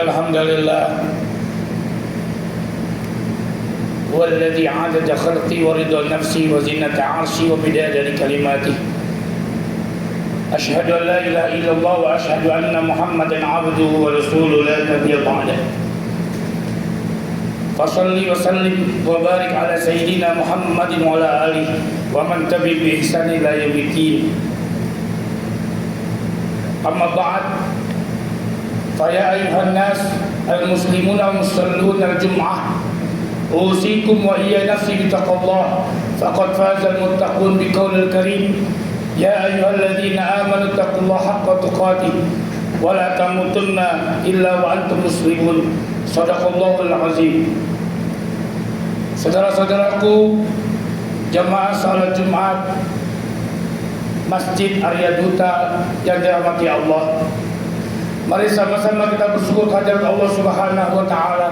الحمد لله هو الذي عدد خلقي ورضا نفسي وزنة عرشي ومداد لكلماته أشهد أن لا إله إلا الله وأشهد أن محمدا عبده ورسوله لا نبي بعده فصل وسلم وبارك على سيدنا محمد وعلى آله ومن تبع بإحسان إلى يوم الدين أما بعد فيا أيها الناس المسلمون المصلون الجمعة أوصيكم وإيا نفسي بتقوى الله فقد فاز المتقون بقول الكريم يا أيها الذين آمنوا اتقوا الله حق تقاته ولا تموتن إلا وأنتم مسلمون Sadaqallahul azim. Saudara-saudaraku, jamaah salat Jumat Masjid Arya Duta yang dirahmati Allah, mari sama-sama kita bersyukur kehadirat Allah Subhanahu wa taala.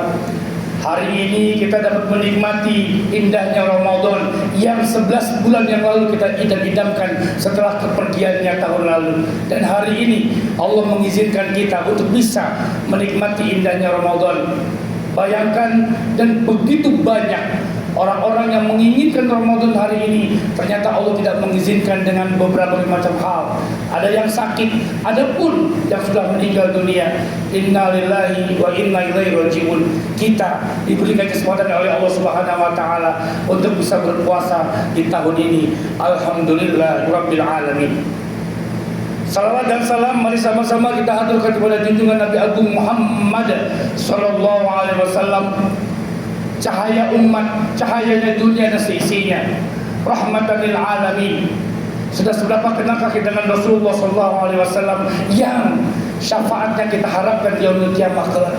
Hari ini kita dapat menikmati indahnya Ramadan yang 11 bulan yang lalu kita idam-idamkan setelah kepergiannya tahun lalu. Dan hari ini Allah mengizinkan kita untuk bisa menikmati indahnya Ramadan. Bayangkan, dan begitu banyak orang-orang yang menginginkan Ramadan hari ini, ternyata Allah tidak mengizinkan dengan beberapa macam hal. Ada yang sakit, ada pun yang sudah meninggal dunia. Inna lillahi wa inna ilaihi raji'un. Kita diberikan kesempatan oleh Allah Subhanahu wa taala untuk bisa berpuasa di tahun ini. Alhamdulillah rabbil alamin. Salawat dan salam mari sama-sama kita haturkan kepada junjungan Nabi Agung Muhammad sallallahu alaihi wasallam, cahaya umat, cahayanya dunia dan seisinya, rahmatan lil alamin. Sudah seberapa kenalkah kita dengan Rasulullah sallallahu alaihi wasallam yang syafaatnya kita harapkan di yaumul qiyamah kelak.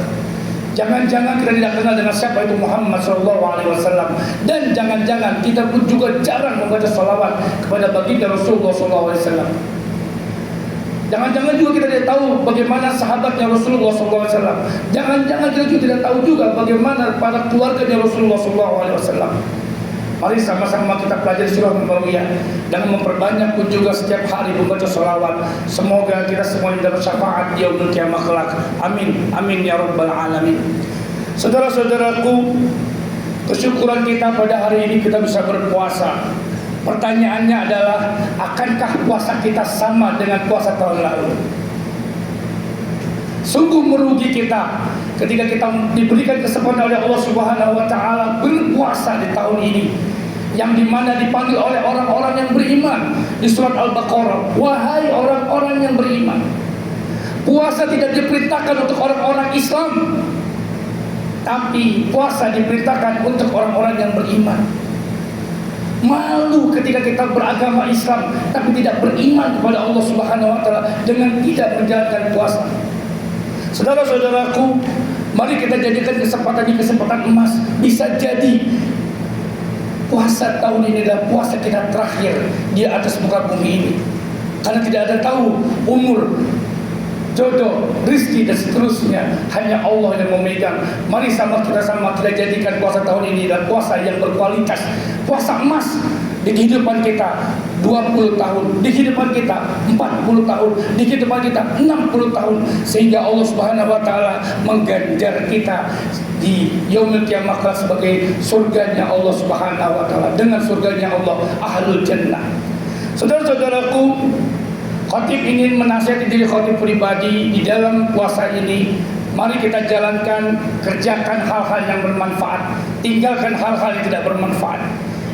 Jangan-jangan kita tidak kenal dengan siapa itu Muhammad sallallahu alaihi wasallam, dan jangan-jangan kita pun juga jarang membaca salawat kepada baginda Rasulullah sallallahu alaihi wasallam. Jangan-jangan juga kita tidak tahu bagaimana sahabatnya Rasulullah SAW. Jangan-jangan kita juga tidak tahu juga bagaimana para keluarganya Rasulullah SAW. Mari sama-sama kita pelajari surah Al-Baqarah dan memperbanyak pun juga setiap hari membaca sholawat. Semoga kita semua mendapat syafaat di yaumul qiyamah kelak. Amin, amin ya rabbal alamin. Saudara-saudaraku, kesyukuran kita pada hari ini kita bisa berpuasa. Pertanyaannya adalah, akankah puasa kita sama dengan puasa tahun lalu? Sungguh merugi kita ketika kita diberikan kesempatan oleh Allah Subhanahu wa taala berpuasa di tahun ini, yang dimana dipanggil oleh orang-orang yang beriman di surat Al-Baqarah, wahai orang-orang yang beriman. Puasa tidak diperintahkan untuk orang-orang Islam, tapi puasa diperintahkan untuk orang-orang yang beriman. Malu ketika kita beragama Islam tapi tidak beriman kepada Allah Subhanahu wa taala dengan tidak menjalankan puasa. Saudara-saudaraku, mari kita jadikan kesempatan ini kesempatan emas. Bisa jadi puasa tahun ini adalah puasa kita terakhir di atas muka bumi ini, karena tidak ada tahu umur, jodoh, rizki dan seterusnya, hanya Allah yang memegang. Mari kita jadikan puasa tahun ini adalah puasa yang berkualitas, puasa emas di kehidupan kita 20 tahun, di kehidupan kita 40 tahun, di kehidupan kita 60 tahun, sehingga Allah Subhanahu wa taala mengganjar kita di yaumul qiyamah sebagai surganya Allah Subhanahu wa taala. Dengan surganya Allah, ahlul jannah. Saudara-saudaraku, khatib ingin menasihati diri khatib pribadi di dalam puasa ini. Mari kita jalankan, kerjakan hal-hal yang bermanfaat, tinggalkan hal-hal yang tidak bermanfaat.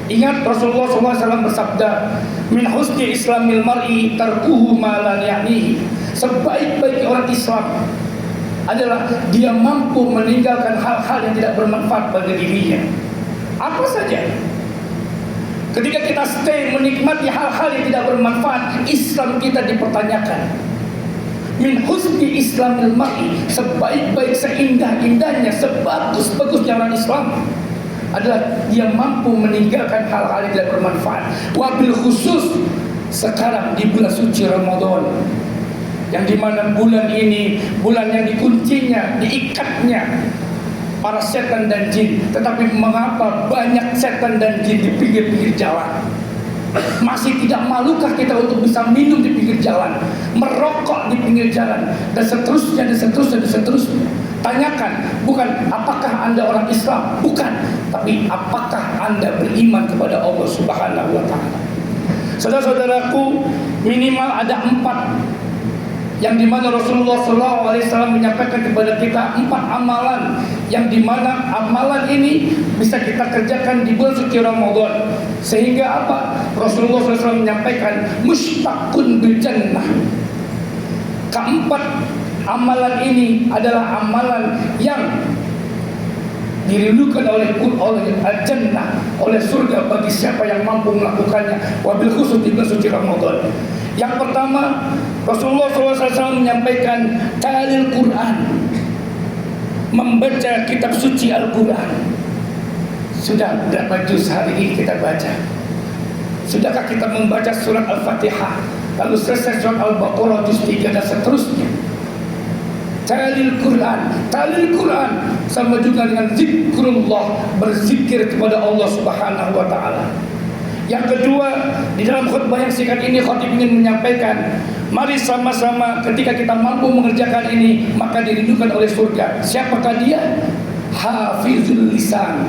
Ingat Rasulullah SAW bersabda, min husni islamil mar'i tarkuhu ma la ya'nihi. Sebaik-baik orang Islam adalah dia mampu meninggalkan hal-hal yang tidak bermanfaat bagi dirinya. Apa saja? Ketika kita stay menikmati hal-hal yang tidak bermanfaat, Islam kita dipertanyakan. Min husni islamil mar'i, sebaik-baik, seindah-indahnya, sebagus-bagusnya orang Islam adalah dia mampu meninggalkan hal-hal yang tidak bermanfaat. Wabil khusus sekarang di bulan suci Ramadan, yang dimana bulan ini bulan yang dikuncinya, diikatnya para setan dan jin. Tetapi mengapa banyak setan dan jin di pinggir-pinggir jalan? Masih tidak malukah kita untuk bisa minum di pinggir jalan, merokok di pinggir jalan, dan seterusnya dan seterusnya dan seterusnya? Tanyakan, bukan apakah Anda orang Islam, bukan, tapi apakah Anda beriman kepada Allah Subhanahu wa taala. Saudara-saudaraku, minimal ada 4 yang dimana Rasulullah SAW menyampaikan kepada kita 4 amalan yang dimana amalan ini bisa kita kerjakan di bulan suci Ramadan. Sehingga apa? Rasulullah SAW menyampaikan mustaqun bil jannah. Keempat amalan ini adalah amalan yang dirindukan oleh al-jannah, oleh surga bagi siapa yang mampu melakukannya, wabil khusus di bulan suci Ramadan. Yang pertama, Rasulullah SAW menyampaikan talil Quran, membaca kitab suci Al-Quran. Sudah berapa juz hari ini kita baca? Sudahkah kita membaca surat Al-Fatihah, lalu selesai surat Al-Baqarah juz 3 dan seterusnya? Talil Quran sama juga dengan zikrullah, berzikir kepada Allah Subhanahu wa taala. Yang kedua, di dalam khutbah yang singkat ini khatib ingin menyampaikan, mari sama-sama ketika kita mampu mengerjakan ini, maka dirindukan oleh surga. Siapakah dia? Hafizul lisan,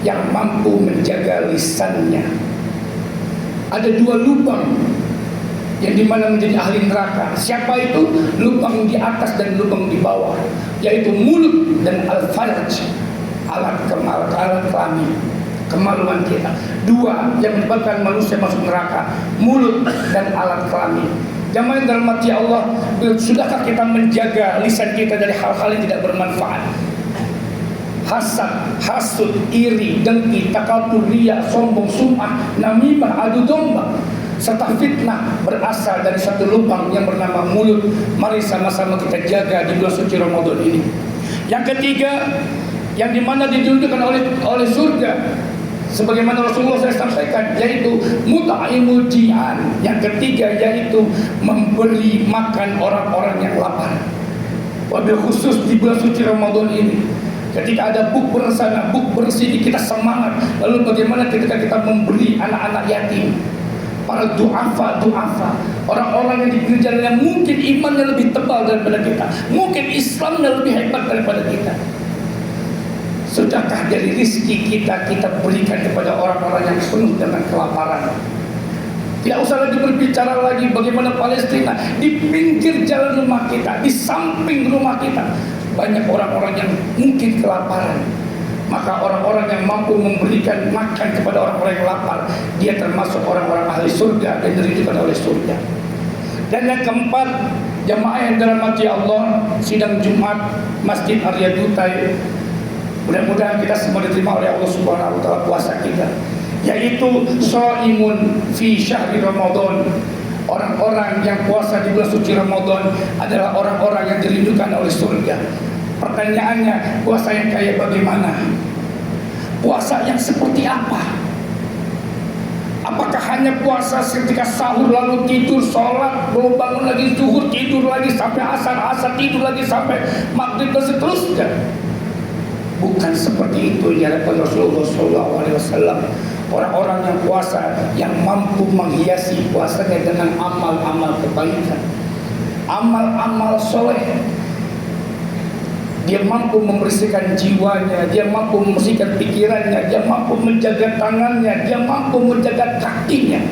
yang mampu menjaga lisannya. Ada 2 lubang yang dimana menjadi ahli neraka. Siapa itu? Lubang di atas dan lubang di bawah, yaitu mulut dan al-farj, alat kelamin, kemaluan kita. 2 yang menyebabkan manusia masuk neraka, mulut dan alat kelamin. Jamaah dalam mati Allah, sudahkah kita menjaga lisan kita dari hal-hal yang tidak bermanfaat? Hasad, hasud, iri, dengki, takabur, riya, sombong, sum'ah, namimah, adu domba, serta fitnah berasal dari satu lubang yang bernama mulut. Mari sama-sama kita jaga di bulan suci Ramadan ini. Yang ketiga, yang dimana ditunjukkan oleh surga, sebagaimana Rasulullah SAW sampaikan, yaitu mut'imul ji'an. Yang ketiga yaitu memberi makan orang-orang yang lapar. Wabil khusus di bulan suci Ramadan ini, ketika ada bukber sana, bukber sini, kita semangat. Lalu bagaimana ketika kita memberi anak-anak yatim, para du'afa, orang-orang yang di pinggir jalan yang mungkin imannya lebih tebal daripada kita, mungkin Islamnya lebih hebat daripada kita. Sudahkah dari rizki kita berikan kepada orang-orang yang penuh dengan kelaparan? Tidak usah lagi berbicara lagi bagaimana Palestina, di pinggir jalan rumah kita, di samping rumah kita, banyak orang-orang yang mungkin kelaparan. Maka orang-orang yang mampu memberikan makan kepada orang-orang yang lapar, dia termasuk orang-orang ahli surga dan diridhokan oleh surga. Dan yang keempat, jamaah yang dirahmati Allah, sidang Jumat Masjid Arya Dutai, mudah-mudahan kita semua diterima oleh Allah Subhanahu wa taala puasa kita, yaitu shaimun fi syahri Ramadan. Orang-orang yang puasa di bulan suci Ramadan adalah orang-orang yang dirindukan oleh surga. Pertanyaannya, puasa yang kayak bagaimana? Puasa yang seperti apa? Apakah hanya puasa ketika sahur lalu tidur, sholat, belum bangun lagi zuhur, tidur lagi sampai asar tidur lagi sampai maghrib dan seterusnya? Bukan seperti itu ya Rasulullah SAW. Orang-orang yang puasa yang mampu menghiasi puasanya dengan amal-amal kebaikan, amal-amal soleh. Dia mampu membersihkan jiwanya, dia mampu membersihkan pikirannya, dia mampu menjaga tangannya, dia mampu menjaga kakinya.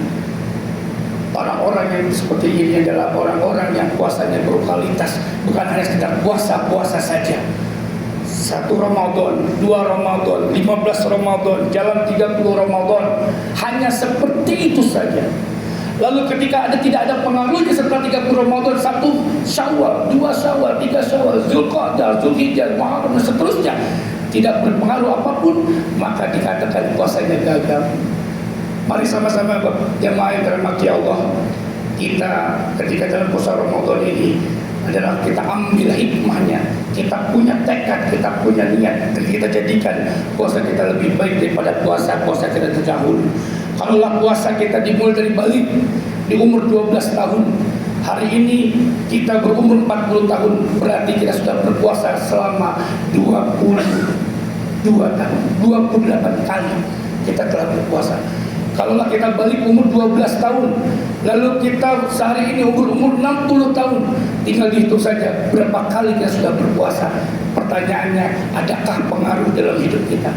Orang-orang yang seperti ini adalah orang-orang yang puasanya berkualitas, bukan hanya sekedar puasa saja. 1 Ramadan, 2 Ramadan, 15 Ramadan, jalan 30 Ramadan, hanya seperti itu saja. Lalu ketika tidak ada pengaruhnya setelah 30 Ramadan, 1 Syawal, 2 Syawal, 3 Syawal, Zulqa'dah, Zulhijjah, Muharram dan seterusnya, tidak berpengaruh apapun, maka dikatakan puasanya gagal. Mari sama-sama jemaah yang dirahmati Allah, kita ketika dalam puasa Ramadan ini adalah kita ambil hikmahnya, kita punya tekad, kita punya niat, dan kita jadikan puasa kita lebih baik daripada puasa kita terdahulu. Kalaulah puasa kita dimulai dari balik di umur 12 tahun, hari ini kita berumur 40 tahun, berarti kita sudah berpuasa selama 22 tahun, 28 kali kita telah berpuasa. Kalaulah kita balik umur 12 tahun, lalu kita sehari ini umur 60 tahun, tinggal dihitung saja berapa kali kita sudah berpuasa. Pertanyaannya, adakah pengaruh dalam hidup kita?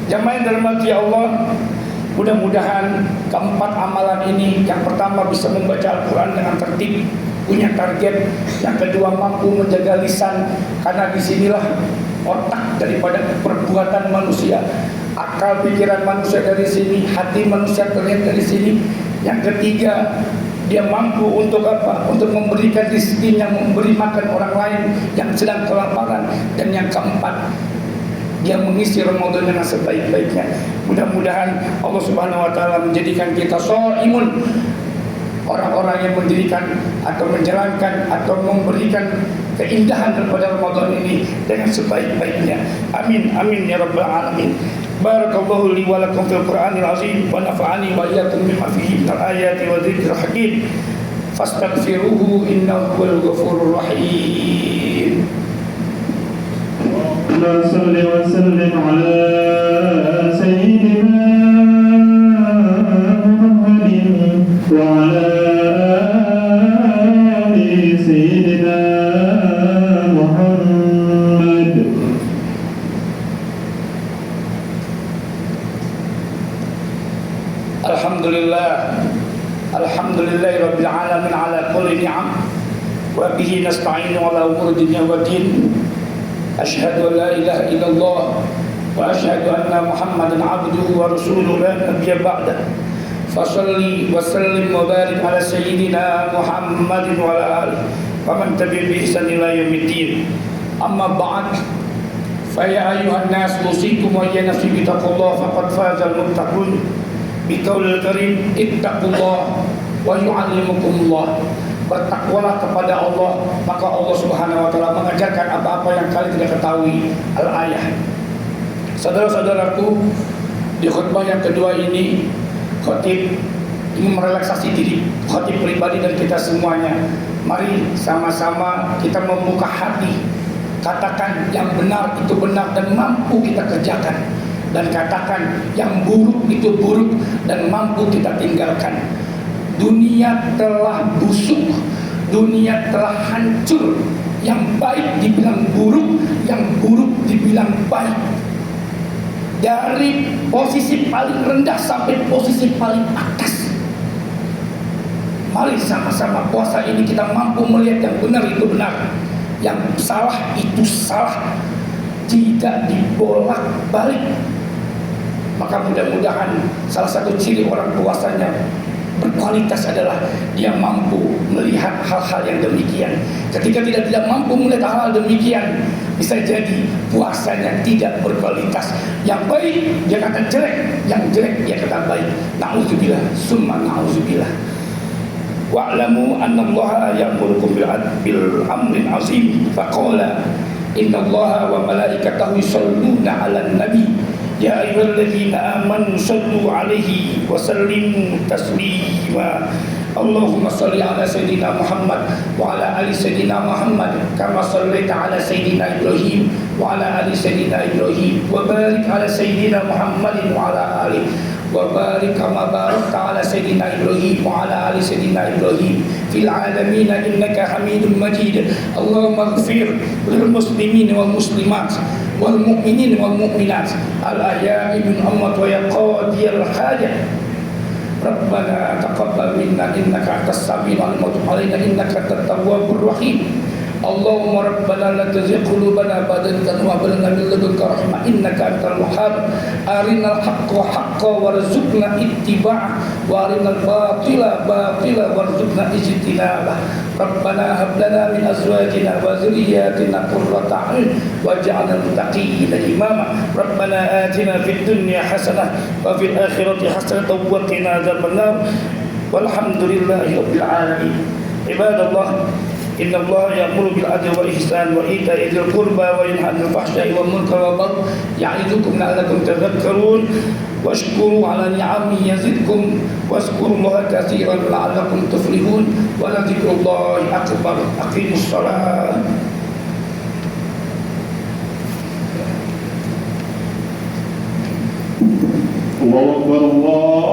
Jamaah yang dirahmati Allah, mudah-mudahan keempat amalan ini, yang pertama bisa membaca Al-Quran dengan tertib, punya target. Yang kedua, mampu menjaga lisan, karena disinilah otak daripada perbuatan manusia. Akal pikiran manusia dari sini, hati manusia terlihat dari sini. Yang ketiga, dia mampu untuk apa? Untuk memberikan rezekinya, memberi makan orang lain yang sedang kelaparan. Dan yang keempat, dia mengisi Ramadan dengan sebaik-baiknya. Mudah-mudahan Allah Subhanahu wa taala menjadikan kita shaimun, orang-orang yang mendirikan atau menjalankan atau memberikan keindahan daripada Ramadan ini dengan sebaik-baiknya. Amin amin ya rabbal alamin. Barakallahu li wa lakum fil Qur'anil azim wa nafa'ani wa iyyakum bima fihi minal ayati wa dzikril hakim. Fastaghfiruhu innahu huwal ghafurur rahim. اللهم صل وسلم على سيدنا محمد وعلى آل سيدنا محمد. Alhamdulillah, alhamdulillahi rabbil alamin ala kulli ni'am wa bihi nasta'inu ala umuri dunya wa din. Asyhadu an la ilaha illallah wa asyhadu anna Muhammadan abduhu wa rasuluhu la nabiyya ba'da. Fasalli wa sallim wa barik ala sayyidina Muhammadin wa ala alihi wa man tabi'a bi ihsan ila yaumiddin. Amma ba'd. Fa ya ayyuhan nas usikum wa ya nafsi bi taqwallah faqad fazal muttaqun. Bi qaulil karim ittaqullah wa yu'allimukumullah. Bertakwalah kepada Allah, maka Allah Subhanahu wa taala mengajarkan apa-apa yang kalian tidak ketahui. Al-ayah. Saudara-saudaraku, di khutbah yang kedua ini, khatib ingin merelaksasi diri khatib pribadi dan kita semuanya. Mari sama-sama kita membuka hati, katakan yang benar itu benar dan mampu kita kerjakan, dan katakan yang buruk itu buruk dan mampu kita tinggalkan. Dunia telah busuk, dunia telah hancur. Yang baik dibilang buruk, yang buruk dibilang baik. Dari posisi paling rendah sampai posisi paling atas. Mari sama-sama puasa ini kita mampu melihat yang benar itu benar, yang salah itu salah, tidak dibolak-balik. Maka mudah-mudahan salah satu ciri orang puasanya berkualitas adalah dia mampu melihat hal-hal yang demikian. Ketika tidak mampu melihat hal-hal demikian, bisa jadi puasanya tidak berkualitas. Yang baik dia kata jelek, yang jelek dia kata baik. Na'udzubillah, summa na'udzubillah. Wa'lamu annallaha ya'murukum bil amrin azim. Faqala innallaha wa malaikatahu yusholluna 'alan nabi. Ya ayyuhalladzina amanu sallu 'alaihi wa sallimu taslima. Allahumma shalli 'ala sayyidina Muhammad wa 'ala ali sayyidina Muhammad kama shallaita 'ala sayyidina Ibrahim wa 'ala ali sayyidina Ibrahim wa barik 'ala sayyidina Muhammadin wa 'ala alihi wa barik kama barakta 'ala sayyidina Ibrahim wa 'ala ali sayyidina Ibrahim fil 'alamin innaka Hamidum Majid. Allahumma ighfir lil muslimin wal muslimat wal mu'minin wal mu'minat al ahya'i min amwat wa yaqadiyal hajat. Rabbana taqabbal minna innaka antas samiul alim wa tub 'alaina innaka antat tawwabur rahim. Allahumma rabbana la tuzigh qulubana ba'da idh hadaytana wa hab lana min ladunka rahmah innaka antal wahhab. Arinal haqqa haqqan warzuqna ittiba'ah wa arinal batila batila warzuqna ijtinabah. Rabbana hab lana min azwajina wa dhurriyyatina qurrata a'yun waj'alna lil muttaqina imama. Rabbana atina fid dunya hasanah wa fil akhirati hasanah wa qina adzabannar. Walhamdulillahi rabbil alamin. Ibadallah, inna Allah ya'muru bil adli wal ihsan wa ita'i dzil qurba wa yanha 'anil fahsya'i wal munkari wal baghi ya'idukum la'allakum tadhakkarun. Washkuru 'ala ni'amihi yazidkum washkurullaha katsiran la'allakum tuflihun. Wa la dzikrullahi akbar. Aqimus shalah. Allahu akbar. Allah